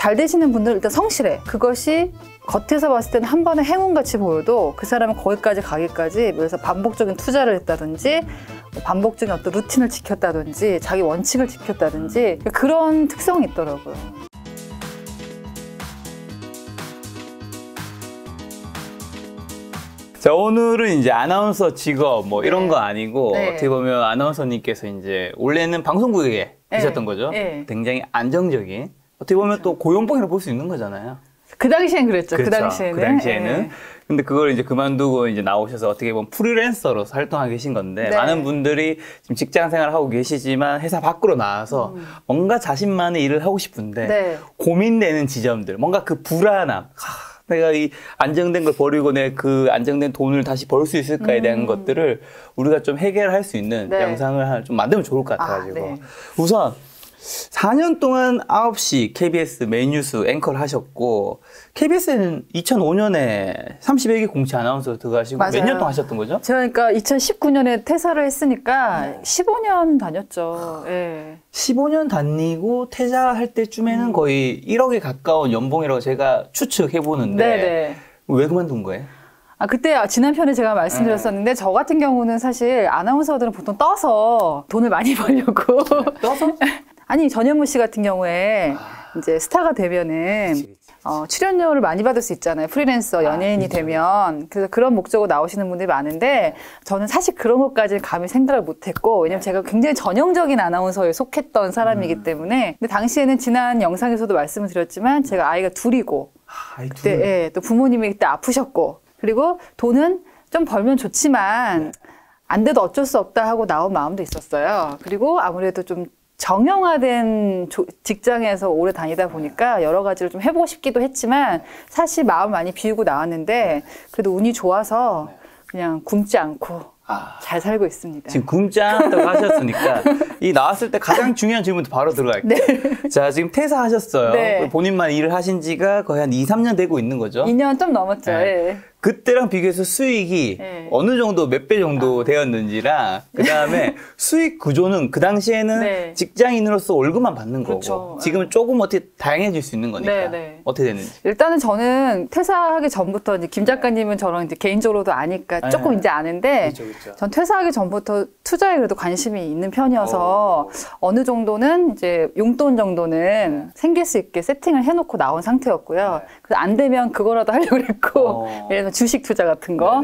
잘 되시는 분들은 일단 성실해. 그것이 겉에서 봤을 때는 한 번의 행운같이 보여도 그 사람은 거기까지 가기까지 그래서 반복적인 투자를 했다든지 반복적인 어떤 루틴을 지켰다든지 자기 원칙을 지켰다든지 그런 특성이 있더라고요. 자, 오늘은 이제 아나운서 직업 뭐 이런 거 아니고 네. 어떻게 보면 아나운서님께서 이제 원래는 방송국에 계셨던 거죠. 네. 굉장히 안정적인 어떻게 보면 또 고용봉이라고 볼 수 있는 거잖아요. 그 당시엔 그랬죠. 그렇죠. 그 당시에는. 그 당시에는. 네. 근데 그걸 이제 그만두고 이제 나오셔서 어떻게 보면 프리랜서로 활동하고 계신 건데 네. 많은 분들이 지금 직장 생활을 하고 계시지만 회사 밖으로 나와서 뭔가 자신만의 일을 하고 싶은데 네. 고민되는 지점들, 뭔가 그 불안함. 내가 이 안정된 걸 버리고 내 그 안정된 돈을 다시 벌 수 있을까에 대한 것들을 우리가 좀 해결할 수 있는 네. 영상을 좀 만들면 좋을 것 같아가지고. 네. 우선 4년 동안 9시 KBS 메인 뉴스 앵커를 하셨고 KBS는 2005년에 30여 개 공채 아나운서 들어가시고 몇 년 동안 하셨던 거죠? 제가 그러니까 2019년에 퇴사를 했으니까 15년 다녔죠. 예. 15년 다니고 퇴사할 때쯤에는 거의 1억에 가까운 연봉이라고 제가 추측해 보는데 네네. 왜 그만둔 거예요? 아, 그때 지난 편에 제가 말씀드렸었는데 저 같은 경우는 사실 아나운서들은 보통 떠서 돈을 많이 벌려고 떠서? 아니 전현무 씨 같은 경우에 이제 스타가 되면은 출연료를 많이 받을 수 있잖아요. 프리랜서 연예인이 되면. 그래서 그런 목적으로 나오시는 분들이 많은데 저는 사실 그런 것까지는 감히 생각을 못했고 왜냐면 제가 굉장히 전형적인 아나운서에 속했던 사람이기 때문에 근데 당시에는 지난 영상에서도 말씀을 드렸지만 제가 아이가 둘이고 그때 예, 또 부모님이 그때 아프셨고 그리고 돈은 좀 벌면 좋지만 안 돼도 어쩔 수 없다 하고 나온 마음도 있었어요. 그리고 아무래도 좀 정형화된 직장에서 오래 다니다 보니까 여러 가지를 좀 해보고 싶기도 했지만 사실 마음 많이 비우고 나왔는데 그래도 운이 좋아서 그냥 굶지 않고 잘 살고 있습니다. 지금 굶지 않았다고 하셨으니까 이 나왔을 때 가장 중요한 질문부터 바로 들어갈게요. 네. 자, 지금 퇴사하셨어요. 네. 본인만 일을 하신 지가 거의 한 2, 3년 되고 있는 거죠? 2년 좀 넘었죠. 네. 예. 그때랑 비교해서 수익이 네. 어느 정도 몇 배 정도 되었는지랑 그다음에 수익 구조는 그 당시에는 네. 직장인으로서 월급만 받는 그렇죠. 거고 지금은 조금 어떻게 다양해질 수 있는 거니까 네, 네. 어떻게 됐는지. 일단은 저는 퇴사하기 전부터 이제 김 작가님은 저랑 이제 개인적으로도 아니까 조금 이제 아는데 그렇죠. 전 퇴사하기 전부터 투자에 그래도 관심이 있는 편이어서 어느 정도는 이제 용돈 정도는 생길 수 있게 세팅을 해놓고 나온 상태였고요. 그래서 안 되면 그거라도 하려고 그랬고 예를 들면 주식 투자 같은 거.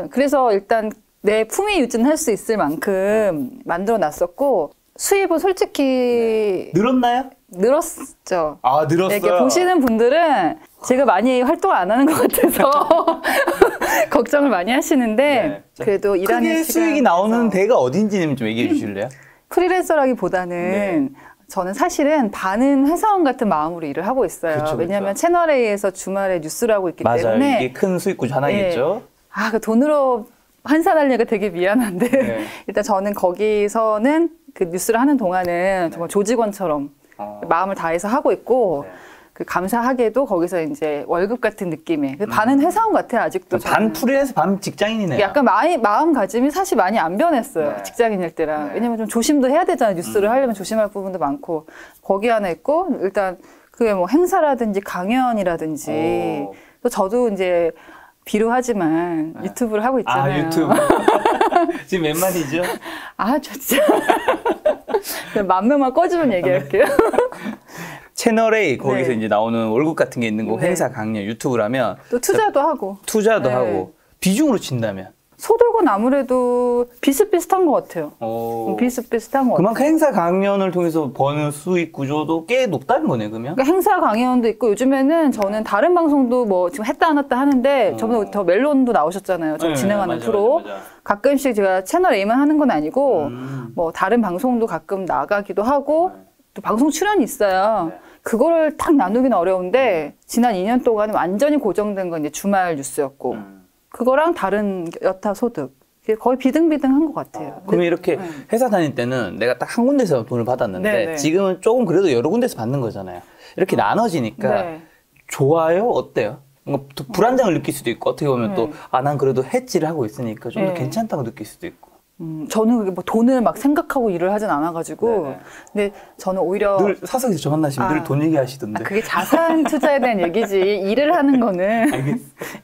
그래서 일단 내 품위 유지는 할 수 있을 만큼 만들어 놨었고 수입은 솔직히 늘었나요? 늘었죠. 아, 늘었어요? 이렇게 보시는 분들은 제가 많이 활동을 안 하는 것 같아서 걱정을 많이 하시는데 그래도 일하는 크게 시간에서 수익이 나오는 데가 어딘지는 좀 얘기해 주실래요? 프리랜서라기보다는 저는 사실은 반은 회사원 같은 마음으로 일을 하고 있어요. 그쵸. 왜냐하면 채널A에서 주말에 뉴스를 하고 있기 때문에 이게 큰 수익 구조 하나겠죠. 그 돈으로 환산하려니까 되게 미안한데 일단 저는 거기서는 그 뉴스를 하는 동안은 정말 조직원처럼 마음을 다해서 하고 있고 그 감사하게도 거기서 이제 월급 같은 느낌의 반은 회사원 같아요. 아직도 반 프리랜서 반 직장인이네요. 약간 마음가짐이 사실 많이 안 변했어요. 직장인일 때랑. 왜냐면 좀 조심도 해야 되잖아요. 뉴스를 하려면 조심할 부분도 많고 거기 하나 있고 일단 그게 뭐 행사라든지 강연이라든지 또 저도 이제 비루하지만 유튜브를 하고 있잖아요. 유튜브. 지금 몇 만이죠? 좋죠. 만 명만 꺼주면 얘기할게요. 채널A 거기서 이제 나오는 월급 같은 게 있는 거 행사 강연 유튜브라면 또 투자도 하고 하고 비중으로 친다면 소득은 아무래도 비슷비슷한 것 같아요. 비슷비슷한 것 같아요. 그만큼 행사 강연을 통해서 버는 수익 구조도 꽤 높다는 거네, 그러면? 그러니까 행사 강연도 있고 요즘에는 저는 다른 방송도 뭐 지금 했다 안 했다 하는데 저번에 더 멜론도 나오셨잖아요. 저 진행하는 프로. 맞아. 가끔씩 제가 채널 A만 하는 건 아니고 뭐 다른 방송도 가끔 나가기도 하고 또 방송 출연이 있어요. 그거를 딱 나누기는 어려운데 지난 2년 동안은 완전히 고정된 건 이제 주말 뉴스였고 그거랑 다른 여타 소득 거의 비등비등한 것 같아요. 그러면 이렇게 회사 다닐 때는 내가 딱 한 군데서 돈을 받았는데 지금은 조금 그래도 여러 군데서 받는 거잖아요. 이렇게 나눠지니까 좋아요? 어때요? 뭔가 불안정을 느낄 수도 있고 어떻게 보면 또 난 그래도 해지를 하고 있으니까 좀 더 괜찮다고 느낄 수도 있고. 저는 그게 뭐 돈을 막 생각하고 일을 하진 않아가지고. 네네. 근데 저는 오히려. 늘 사석에서 저 만나시면 늘 돈 얘기하시던데. 그게 자산 투자에 대한 얘기지. 일을 하는 거는.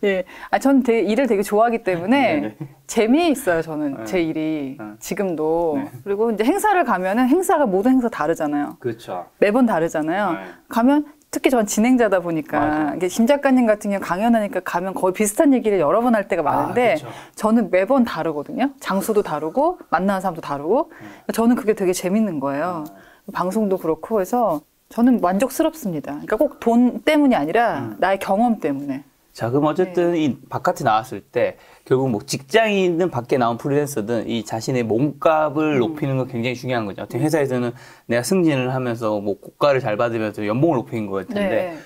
예. 저는 일을 되게 좋아하기 때문에 네네. 재미있어요, 저는. 네. 제 일이. 네. 지금도. 네. 그리고 이제 행사를 가면은 행사가 모든 행사 다르잖아요. 그렇죠. 매번 다르잖아요. 네. 가면 특히 전 진행자다 보니까 맞아요. 이게 김 작가님 같은 경우 강연하니까 가면 거의 비슷한 얘기를 여러 번 할 때가 많은데 그쵸. 저는 매번 다르거든요. 장소도 다르고 만나는 사람도 다르고 저는 그게 되게 재밌는 거예요. 방송도 그렇고 해서 저는 만족스럽습니다. 그러니까 꼭 돈 때문이 아니라 나의 경험 때문에. 자, 그럼 어쨌든 이 바깥에 나왔을 때 결국 뭐 직장인은 밖에 나온 프리랜서든 이 자신의 몸값을 높이는 건 굉장히 중요한 거죠. 어떤 회사에서는 내가 승진을 하면서 뭐 고가를 잘 받으면서 연봉을 높이는 거일 텐데 네.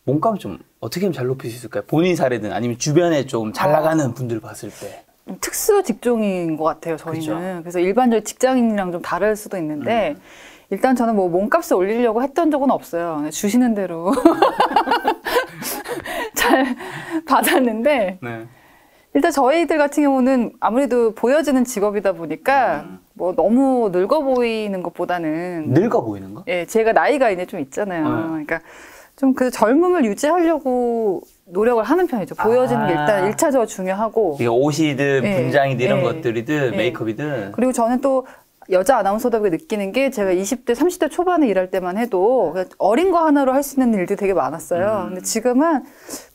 몸값을 좀 어떻게 하면 잘 높일 수 있을까요? 본인 사례든 아니면 주변에 좀 잘 나가는 분들 봤을 때. 특수 직종인 것 같아요, 저희는. 그쵸. 그래서 일반적인 직장인이랑 좀 다를 수도 있는데 일단 저는 뭐 몸값을 올리려고 했던 적은 없어요. 주시는 대로 잘 받았는데 네. 일단 저희들 같은 경우는 아무래도 보여지는 직업이다 보니까 뭐 너무 늙어 보이는 것보다는 늙어 보이는 거? 예, 제가 나이가 이제 좀 있잖아요. 그러니까 좀 그 젊음을 유지하려고 노력을 하는 편이죠. 보여지는 게 일단 1차적으로 중요하고. 이게 옷이든 예, 분장이든 이런 예, 것들이든 예. 그리고 메이크업이든. 저는 또 여자 아나운서다 보게 느끼는 게 제가 20대, 30대 초반에 일할 때만 해도 어린 거 하나로 할 수 있는 일들이 되게 많았어요. 근데 지금은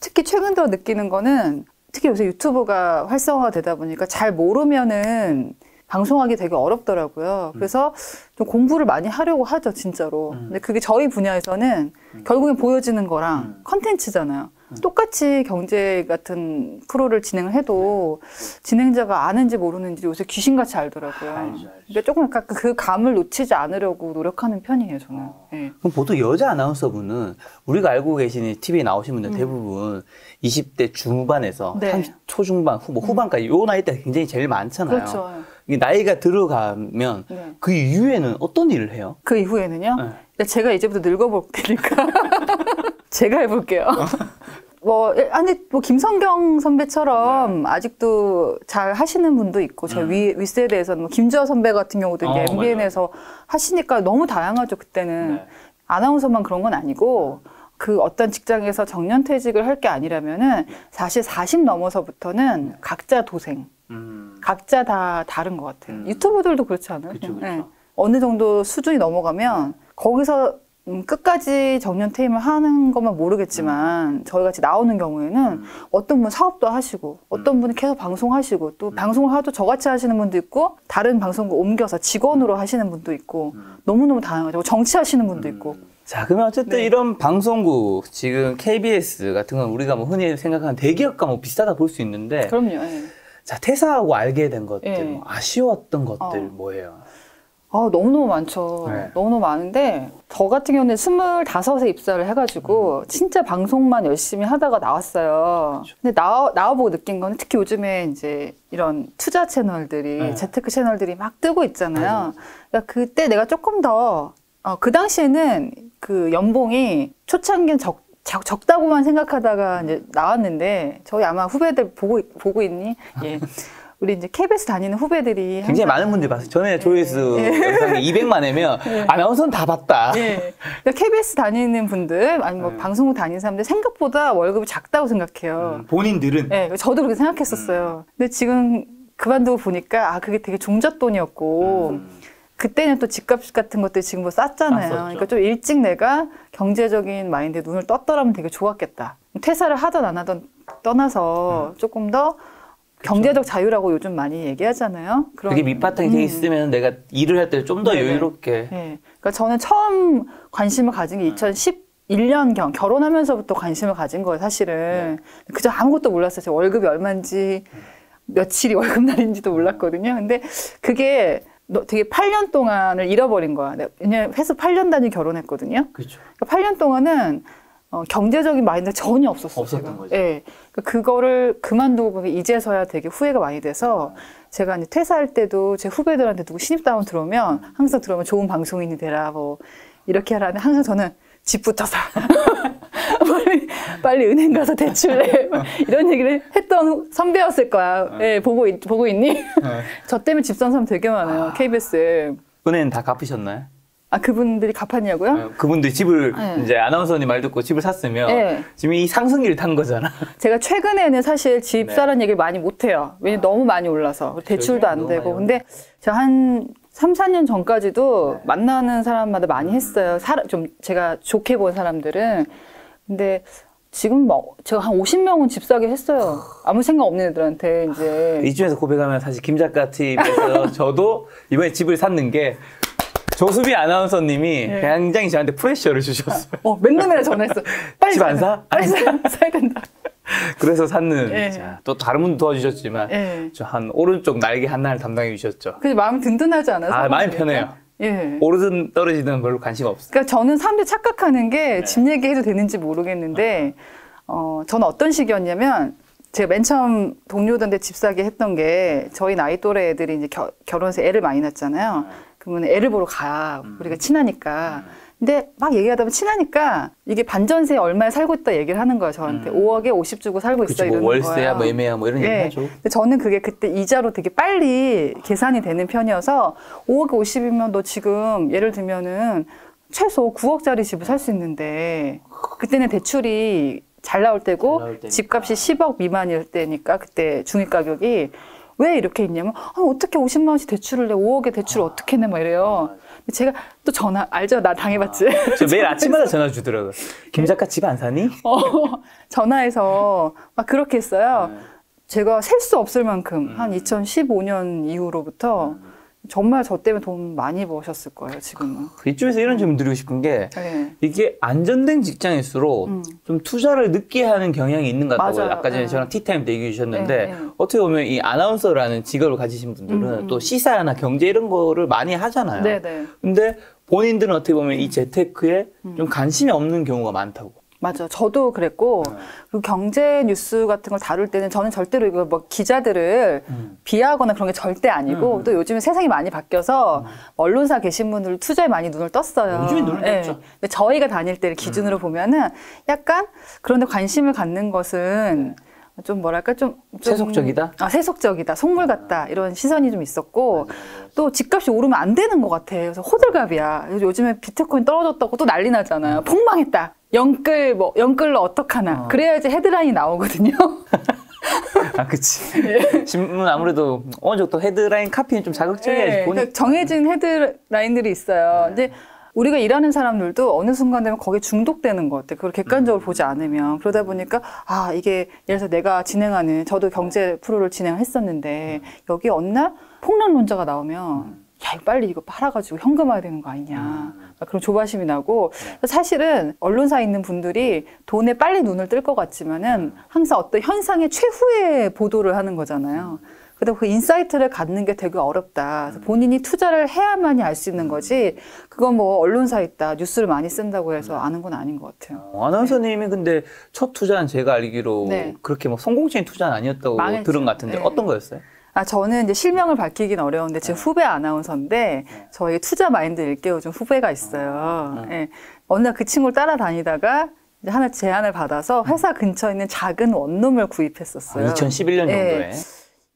특히 최근 들어 느끼는 거는 특히 요새 유튜브가 활성화되다 보니까 잘 모르면은 방송하기 되게 어렵더라고요. 그래서 좀 공부를 많이 하려고 하죠, 진짜로. 근데 그게 저희 분야에서는 결국엔 보여지는 거랑 컨텐츠잖아요. 똑같이 경제 같은 프로를 진행을 해도 진행자가 아는지 모르는지 요새 귀신같이 알더라고요. 알죠. 그러니까 조금 약간 그 감을 놓치지 않으려고 노력하는 편이에요, 저는. 네. 그럼 보통 여자 아나운서분은 우리가 알고 계시는 TV에 나오신 분들 대부분 20대 중반에서 네. 30 초중반, 후반까지 요 나이 대 굉장히 제일 많잖아요. 그렇죠. 이게 나이가 들어가면 네. 그 이후에는 어떤 일을 해요? 그 이후에는요? 네. 근데 제가 이제부터 늙어볼 테니까 제가 해볼게요. 아니, 김성경 선배처럼 아직도 잘 하시는 분도 있고, 저희 윗세대에서는 김주아 선배 같은 경우도 이제 MBN에서 하시니까 너무 다양하죠, 그때는. 네. 아나운서만 그런 건 아니고, 그 어떤 직장에서 정년퇴직을 할 게 아니라면은, 사실 40 넘어서부터는 각자 도생. 각자 다 다른 것 같아요. 유튜버들도 그렇지 않아요? 그쵸, 그쵸. 네. 어느 정도 수준이 넘어가면, 거기서 끝까지 정년퇴임을 하는 것만 모르겠지만 저희 같이 나오는 경우에는 어떤 분은 사업도 하시고 어떤 분은 계속 방송하시고 또 방송을 하도 저같이 하시는 분도 있고 다른 방송국 옮겨서 직원으로 하시는 분도 있고 너무너무 다양하죠. 정치하시는 분도 있고. 자, 그러면 어쨌든 네. 이런 방송국, 지금 KBS 같은 건 우리가 뭐 흔히 생각하는 대기업과 뭐 비슷하다 볼 수 있는데 그럼요. 예. 자, 퇴사하고 알게 된 것들, 예. 뭐 아쉬웠던 것들 뭐예요? 너무너무 많죠. 네. 너무너무 많은데, 저 같은 경우는 25에 입사를 해가지고, 진짜 방송만 열심히 하다가 나왔어요. 그렇죠. 근데 나와보고 느낀 거는 특히 요즘에 이제 이런 투자 채널들이, 네. 재테크 채널들이 막 뜨고 있잖아요. 그러니까 그때 내가 조금 더, 그 당시에는 그 연봉이 초창기엔 적다고만 생각하다가 이제 나왔는데, 저희 아마 후배들 보고 있니? 예. 우리 이제 KBS 다니는 후배들이 굉장히 많은 분들이 봤어요. 전에 조회수 영상이 200만이면 아나운서는 다 봤다. 예. 그러니까 KBS 다니는 분들, 아니 뭐 방송국 다니는 사람들 생각보다 월급이 작다고 생각해요. 본인들은 예, 저도 그렇게 생각했었어요. 근데 지금 그만두고 보니까 그게 되게 종잣돈이었고 그때는 또 집값 같은 것들이 지금 뭐 쌌잖아요. 쌌었죠. 그러니까 좀 일찍 내가 경제적인 마인드에 눈을 떴더라면 되게 좋았겠다. 퇴사를 하든 안 하든 떠나서 조금 더 경제적 자유라고 요즘 많이 얘기하잖아요. 그게 밑바탕이 돼 있으면 내가 일을 할 때 좀 더 네네. 여유롭게. 네. 그러니까 저는 처음 관심을 가진 게 2011년경 결혼하면서부터 관심을 가진 거예요, 사실은. 그저 아무것도 몰랐어요. 제 월급이 얼마인지 며칠이 월급날인지도 몰랐거든요. 근데 그게 되게 8년 동안을 잃어버린 거야. 왜냐면 회사 8년 단위 결혼했거든요. 그렇죠. 그러니까 8년 동안은 경제적인 마인드가 전혀 없었어요. 없었던 제가. 거죠. 예. 그거를 그만두고 보니 이제서야 되게 후회가 많이 돼서 제가 이제 퇴사할 때도 제 후배들한테 누구 신입다운 들어오면 항상 들어오면 좋은 방송인이 되라 뭐 이렇게 하라는데 항상 저는 집부터 사. 빨리 은행 가서 대출 내. 이런 얘기를 했던 선배였을 거야. 예, 보고 있니? 저 때문에 집 산 사람 되게 많아요. KBS에. 은행 다 갚으셨나요? 아, 그분들이 갚았냐고요? 그분들이 집을 이제 아나운서님 말 듣고 집을 샀으면 지금 이 상승기를 탄 거잖아. 제가 최근에는 사실 집 사라는 얘기를 많이 못 해요. 왜냐면 너무 많이 올라서 대출도 안 되고. 근데 제가 한 3, 4년 전까지도 만나는 사람마다 많이 했어요. 좀 제가 좋게 본 사람들은. 근데 지금 뭐 제가 한 50명은 집 사게 했어요. 아무 생각 없는 애들한테 이제. 이쯤에서 고백하면 사실 김 작가 TV에서 저도 이번에 집을 샀는 게 조수비 아나운서님이 굉장히 저한테 프레셔를 주셨어요. 맨날 전화했어. 빨리 집 안 사? 빨리 사야 된다. 그래서 샀는. 자, 또 다른 분도 도와주셨지만 저 한 오른쪽 날개 하나를 담당해 주셨죠. 그래서 마음 든든하지 않아요? 아, 마음이 편해요. 오르든 떨어지든 별로 관심 없어요. 그러니까 저는 사람들이 착각하는 게 집 얘기해도 되는지 모르겠는데 저는 어떤 식이었냐면 제가 맨 처음 동료들한테 집 사게 했던 게 저희 나이 또래 애들이 이제 결혼해서 애를 많이 낳잖아요. 그러면 애를 보러 가. 우리가 친하니까. 근데 막 얘기하다 보면 친하니까 이게 반전세에 얼마에 살고 있다 얘기를 하는 거예요, 저한테. 5억에 50 주고 살고 있어, 이러는 거예요. 월세야, 뭐 애매야, 뭐 이런 얘기 하죠. 근데 저는 그게 그때 이자로 되게 빨리 계산이 되는 편이어서 5억에 50이면 너 지금 예를 들면은 최소 9억짜리 집을 살 수 있는데 그때는 대출이 잘 나올 때고 집값이 10억 미만일 때니까 그때 중위 가격이 왜 이렇게 있냐면 어떻게 50만 원씩 대출을 내 5억에 대출을 어떻게 내 막 이래요. 제가 또 전화 알죠? 나 당해봤지. 저 매일 아침마다 전화 주더라고요. 김 작가 집 안 사니? 전화해서 막 그렇게 했어요. 제가 셀 수 없을 만큼 한 2015년 이후로부터 정말 저 때문에 돈 많이 버셨을 거예요, 지금은. 이쯤에서 이런 질문 드리고 싶은 게 이게 안전된 직장일수록 좀 투자를 늦게 하는 경향이 있는 것 같다고요. 아까 전에 저랑 티타임 때 얘기해 주셨는데 어떻게 보면 이 아나운서라는 직업을 가지신 분들은 또 시사나 경제 이런 거를 많이 하잖아요. 근데 본인들은 어떻게 보면 이 재테크에 좀 관심이 없는 경우가 많다고. 맞아. 저도 그랬고, 그리고 경제 뉴스 같은 걸 다룰 때는 저는 절대로 이거 뭐 기자들을 비하하거나 그런 게 절대 아니고, 또 요즘에 세상이 많이 바뀌어서 언론사 계신 분들 투자에 많이 눈을 떴어요. 요즘에 눈을 떴죠. 근데 저희가 다닐 때를 기준으로 보면은 약간 그런데 관심을 갖는 것은 좀 뭐랄까 좀 세속적이다? 세속적이다. 속물 같다. 이런 시선이 좀 있었고 또 집값이 오르면 안 되는 것 같아. 그래서 호들갑이야. 요즘에 비트코인 떨어졌다고 또 난리 나잖아요. 폭망했다. 영끌로 어떡하나. 그래야지 헤드라인이 나오거든요. 아, 그치. 신문 아무래도 어느 정도 헤드라인 카피는 좀 자극적이야지. 그러니까 정해진 헤드라인들이 있어요. 근데 우리가 일하는 사람들도 어느 순간 되면 거기에 중독되는 것 같아요. 그걸 객관적으로 보지 않으면. 그러다 보니까, 이게, 예를 들어서 내가 저도 경제 프로를 진행을 했었는데, 여기 어느 날 폭락론자가 나오면, 이거 빨리 이거 팔아가지고 현금화해야 되는 거 아니냐. 그런 조바심이 나고, 사실은 언론사에 있는 분들이 돈에 빨리 눈을 뜰 것 같지만은, 항상 어떤 현상의 최후의 보도를 하는 거잖아요. 그래서 그 인사이트를 갖는 게 되게 어렵다. 그래서 본인이 투자를 해야만이 알 수 있는 거지. 그건 뭐 언론사에 있다. 뉴스를 많이 쓴다고 해서 아는 건 아닌 것 같아요. 아나운서님이 근데 첫 투자는 제가 알기로 그렇게 뭐 성공적인 투자는 아니었다고 들은 것 같은데 어떤 거였어요? 저는 이제 실명을 밝히긴 어려운데 지금 후배 아나운서인데 저희 투자 마인드 일깨워준 후배가 있어요. 어느 날 그 친구를 따라다니다가 이제 하나 제안을 받아서 회사 근처에 있는 작은 원룸을 구입했었어요. 2011년 정도에.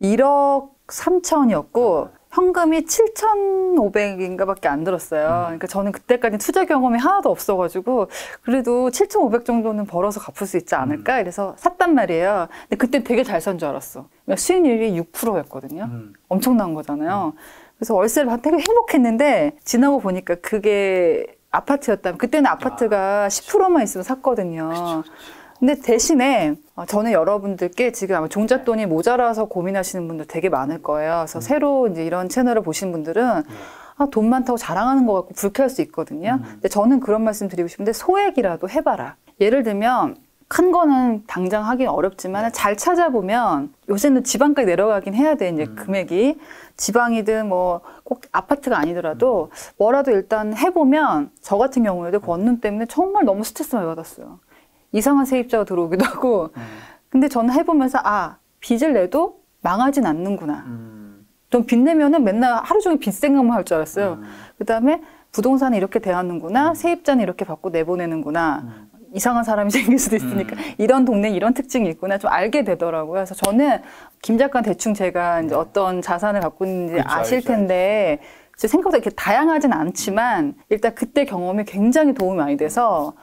1억 3천이었고 현금이 7,500인가 밖에 안 들었어요. 그러니까 저는 그때까지 투자 경험이 하나도 없어가지고 그래도 7,500 정도는 벌어서 갚을 수 있지 않을까 이래서 샀단 말이에요. 근데 그때 되게 잘 산 줄 알았어. 수익률이 6%였거든요. 엄청난 거잖아요. 그래서 월세를 받고 되게 행복했는데 지나고 보니까 그게 아파트였다면 그때는 아파트가 10%만 있으면 샀거든요. 그쵸. 근데 대신에 저는 여러분들께 지금 아마 종잣돈이 모자라서 고민하시는 분들 되게 많을 거예요. 그래서 새로 이제 이런 채널을 보신 분들은 돈 많다고 자랑하는 것 같고 불쾌할 수 있거든요. 근데 저는 그런 말씀 드리고 싶은데 소액이라도 해봐라. 예를 들면 큰 거는 당장 하긴 어렵지만 잘 찾아보면 요새는 지방까지 내려가긴 해야 돼. 이제 금액이 지방이든 뭐 꼭 아파트가 아니더라도 뭐라도 일단 해보면 저 같은 경우에도 그 원룸 때문에 정말 너무 스트레스 많이 받았어요. 이상한 세입자가 들어오기도 하고. 근데 저는 해보면서 빚을 내도 망하진 않는구나. 좀 빚 내면은 맨날 하루 종일 빚 생각만 할 줄 알았어요. 그다음에 부동산을 이렇게 대하는구나. 세입자는 이렇게 받고 내보내는구나. 이상한 사람이 생길 수도 있으니까 이런 동네 이런 특징이 있구나 좀 알게 되더라고요. 그래서 저는 김 작가 대충 제가 이제 어떤 자산을 갖고 있는지 그렇죠, 아실 알죠, 텐데 제 생각보다 이렇게 다양하진 않지만 일단 그때 경험이 굉장히 도움이 많이 돼서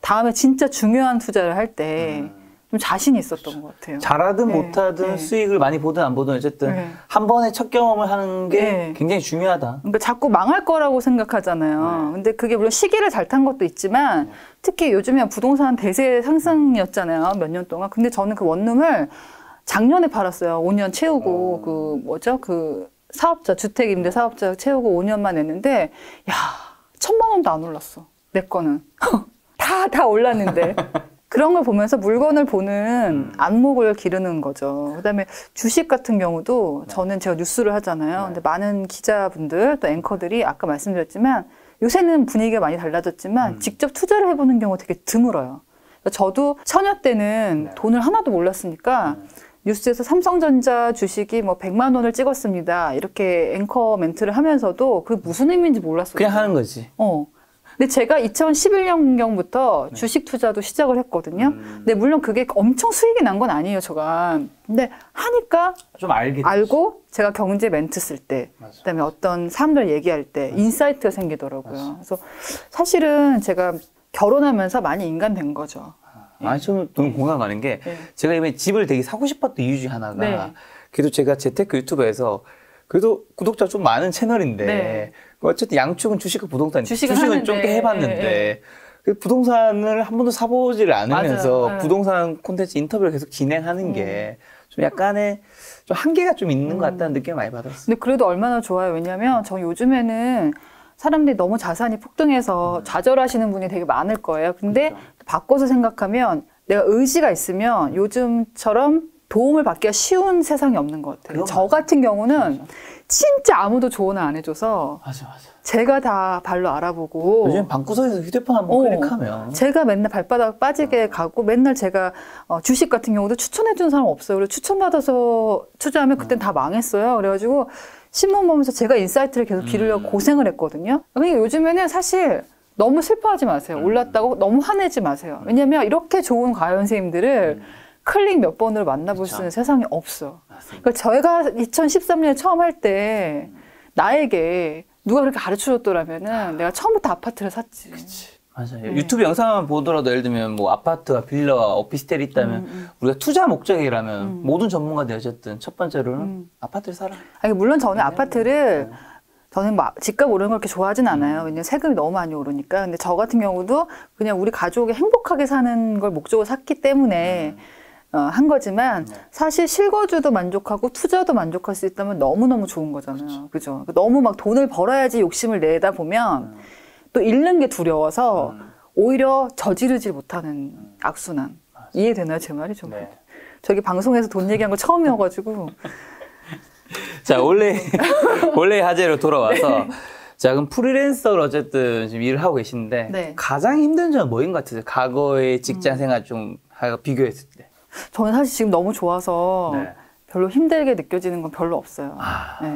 다음에 진짜 중요한 투자를 할 때 좀 자신이 있었던 것 같아요. 잘하든 네, 못하든 네. 수익을 많이 보든 안 보든 어쨌든 네. 한 번에 첫 경험을 하는 게 네. 굉장히 중요하다. 그러니까 자꾸 망할 거라고 생각하잖아요. 근데 그게 물론 시기를 잘 탄 것도 있지만 특히 요즘에 부동산 대세 상승이었잖아요. 몇 년 동안. 근데 저는 그 원룸을 작년에 팔았어요. 5년 채우고 그 뭐죠? 그 사업자 주택임대 사업자 채우고 5년만 했는데 야 1,000만 원도 안 올랐어. 내 거는 다 올랐는데. 그런 걸 보면서 물건을 보는 안목을 기르는 거죠. 그다음에 주식 같은 경우도 저는 제가 뉴스를 하잖아요. 근데 많은 기자분들 또 앵커들이 아까 말씀드렸지만 요새는 분위기가 많이 달라졌지만 직접 투자를 해보는 경우가 되게 드물어요. 저도 처녀 때는 돈을 하나도 몰랐으니까 뉴스에서 삼성전자 주식이 뭐 100만 원을 찍었습니다. 이렇게 앵커 멘트를 하면서도 그게 무슨 의미인지 몰랐어요. 그냥 하는 거지. 근데 제가 2011년경부터 주식 투자도 시작을 했거든요. 근데 물론 그게 엄청 수익이 난 건 아니에요, 제가. 근데 하니까 좀 알고 제가 경제 멘트 쓸 때, 맞아. 그다음에 어떤 사람들 얘기할 때 인사이트가 생기더라고요. 맞아. 그래서 사실은 제가 결혼하면서 많이 인간된 거죠. 아니, 저는 너무 공감 가는 게 제가 이번에 집을 되게 사고 싶었던 이유 중에 하나가 그래도 제가 재테크 유튜브에서 그래도 구독자 좀 많은 채널인데 어쨌든 양쪽은 주식과 부동산, 주식은 좀 꽤 해봤는데 그 부동산을 한 번도 사보지를 않으면서 부동산 콘텐츠 인터뷰를 계속 진행하는 게 좀 약간의 좀 한계가 좀 있는 것 같다는 느낌을 많이 받았어요. 근데 그래도 얼마나 좋아요. 왜냐면 저 요즘에는 사람들이 너무 자산이 폭등해서 좌절하시는 분이 되게 많을 거예요. 근데 그렇죠. 바꿔서 생각하면 내가 의지가 있으면 요즘처럼 도움을 받기가 쉬운 세상이 없는 것 같아요. 저 같은 경우는 진짜 아무도 조언을 안 해줘서 맞아. 제가 다 발로 알아보고 요즘 방구석에서 휴대폰 한번 클릭하면 제가 맨날 발바닥 빠지게 가고 맨날 제가 주식 같은 경우도 추천해주는 사람 없어요. 그리고 추천받아서 투자하면 그땐 다 망했어요. 그래가지고 신문 보면서 제가 인사이트를 계속 기르려고 고생을 했거든요. 그러니까 요즘에는 사실 너무 슬퍼하지 마세요. 올랐다고 너무 화내지 마세요. 왜냐면 이렇게 좋은 과외 선생님들을 클릭 몇 번으로 만나볼 수 있는 세상이 없어. 그러니까 저희가 2013년에 처음 할 때 나에게 누가 그렇게 가르쳐줬더라면은 내가 처음부터 아파트를 샀지. 맞아요. 유튜브 영상만 보더라도 예를 들면 뭐 아파트와 빌라와 오피스텔이 있다면 우리가 투자 목적이라면 모든 전문가들이 어쨌든 첫 번째로는 아파트를 사라. 아니, 물론 저는 아파트를 저는 뭐 집값 오르는 걸 그렇게 좋아하진 않아요. 왜냐면 세금이 너무 많이 오르니까. 근데 저 같은 경우도 그냥 우리 가족이 행복하게 사는 걸 목적으로 샀기 때문에 한 거지만 사실 실거주도 만족하고 투자도 만족할 수 있다면 너무너무 좋은 거잖아요. 그죠? 너무 막 돈을 벌어야지 욕심을 내다 보면 또 잃는 게 두려워서 오히려 저지르질 못하는 악순환. 이해되나요? 제 말이 좀. 네. 저기 방송에서 돈 얘기한 거 처음이어가지고. 자, 원래 화제로 돌아와서 자, 그럼 프리랜서로 어쨌든 지금 일을 하고 계신데 가장 힘든 점은 뭐인 것 같으세요? 과거의 직장 생활 좀 비교했을 때. 저는 사실 지금 너무 좋아서 별로 힘들게 느껴지는 건 별로 없어요.